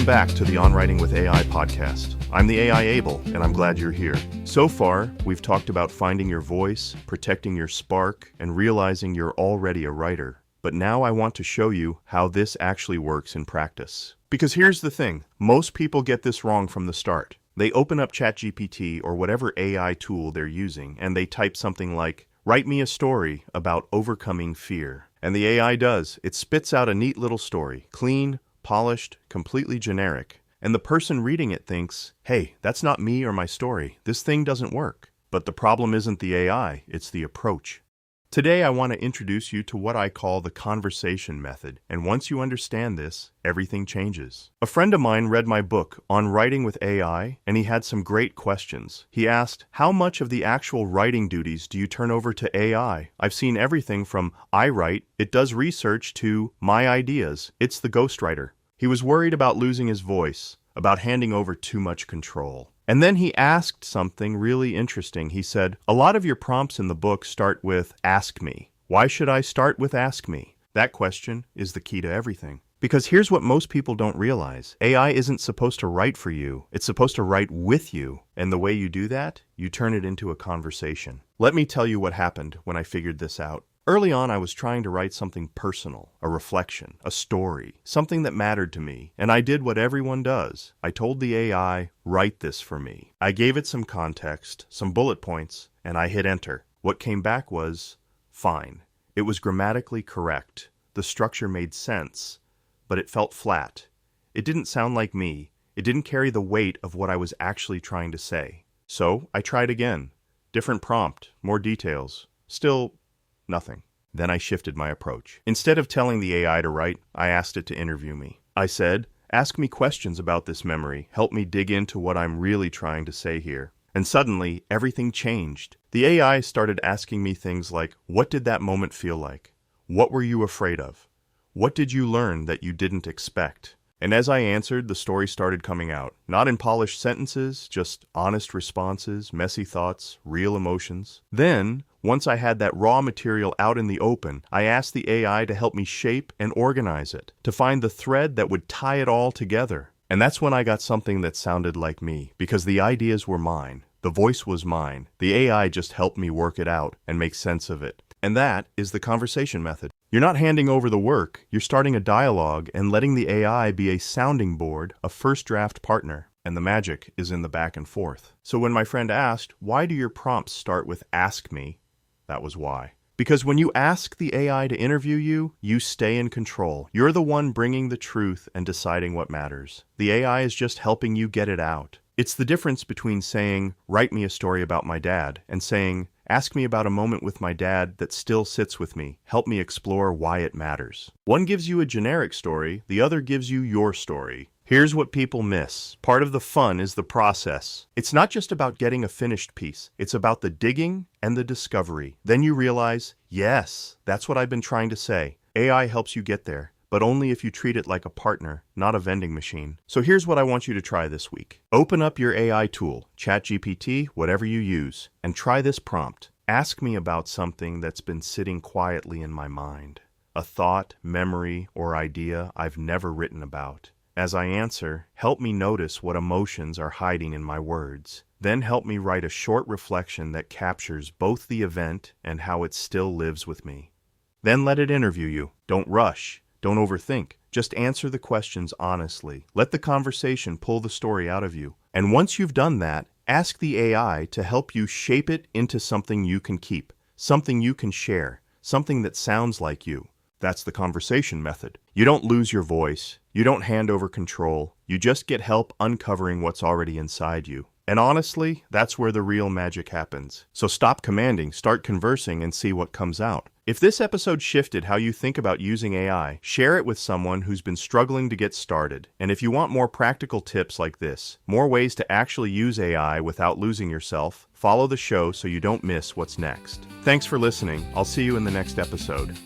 back to the On Writing with AI podcast. I'm the AI Abel, and I'm glad you're here. So far, we've talked about finding your voice, protecting your spark, and realizing you're already a writer. But now I want to show you how this actually works in practice. Because here's the thing, most people get this wrong from the start. They open up chatgpt or whatever AI tool they're using, and they type something like, "Write me a story about overcoming fear." And the AI does. It spits out a neat little story, clean, polished, completely generic. And the person reading it thinks, hey, that's not me or my story. This thing doesn't work. But the problem isn't the AI, it's the approach. Today I want to introduce you to what I call the conversation method. And once you understand this, everything changes. A friend of mine read my book, On Writing with AI, and he had some great questions. He asked, how much of the actual writing duties do you turn over to AI? I've seen everything from I write, it does research, to my ideas, it's the ghostwriter. He was worried about losing his voice, about handing over too much control. And then he asked something really interesting. He said, a lot of your prompts in the book start with, ask me. Why should I start with ask me? That question is the key to everything. Because here's what most people don't realize. AI isn't supposed to write for you. It's supposed to write with you. And the way you do that, you turn it into a conversation. Let me tell you what happened when I figured this out. Early on, I was trying to write something personal, a reflection, a story, something that mattered to me, and I did what everyone does. I told the AI, write this for me. I gave it some context, some bullet points, and I hit enter. What came back was fine. It was grammatically correct. The structure made sense, but it felt flat. It didn't sound like me. It didn't carry the weight of what I was actually trying to say. So I tried again. Different prompt, more details. Still nothing. Then I shifted my approach. Instead of telling the AI to write, I asked it to interview me. I said, ask me questions about this memory. Help me dig into what I'm really trying to say here. And suddenly, everything changed. The AI started asking me things like, what did that moment feel like? What were you afraid of? What did you learn that you didn't expect? And as I answered, the story started coming out. Not in polished sentences, just honest responses, messy thoughts, real emotions. Then, once I had that raw material out in the open, I asked the AI to help me shape and organize it, to find the thread that would tie it all together. And that's when I got something that sounded like me, because the ideas were mine. The voice was mine. The AI just helped me work it out and make sense of it. And that is the conversation method. You're not handing over the work, you're starting a dialogue and letting the AI be a sounding board, a first draft partner. And the magic is in the back and forth. So when my friend asked, why do your prompts start with ask me? That was why. Because when you ask the AI to interview you, you stay in control. You're the one bringing the truth and deciding what matters. The AI is just helping you get it out. It's the difference between saying, write me a story about my dad, and saying, ask me about a moment with my dad that still sits with me. Help me explore why it matters. One gives you a generic story, the other gives you your story. Here's what people miss. Part of the fun is the process. It's not just about getting a finished piece. It's about the digging and the discovery. Then you realize, yes, that's what I've been trying to say. AI helps you get there, but only if you treat it like a partner, not a vending machine. So here's what I want you to try this week. Open up your AI tool, ChatGPT, whatever you use, and try this prompt. Ask me about something that's been sitting quietly in my mind. A thought, memory, or idea I've never written about. As I answer, help me notice what emotions are hiding in my words. Then help me write a short reflection that captures both the event and how it still lives with me. Then let it interview you. Don't rush. Don't overthink. Just answer the questions honestly. Let the conversation pull the story out of you. And once you've done that, ask the AI to help you shape it into something you can keep, something you can share, something that sounds like you. That's the conversation method. You don't lose your voice. You don't hand over control. You just get help uncovering what's already inside you. And honestly, that's where the real magic happens. So stop commanding, start conversing, and see what comes out. If this episode shifted how you think about using AI, share it with someone who's been struggling to get started. And if you want more practical tips like this, more ways to actually use AI without losing yourself, follow the show so you don't miss what's next. Thanks for listening. I'll see you in the next episode.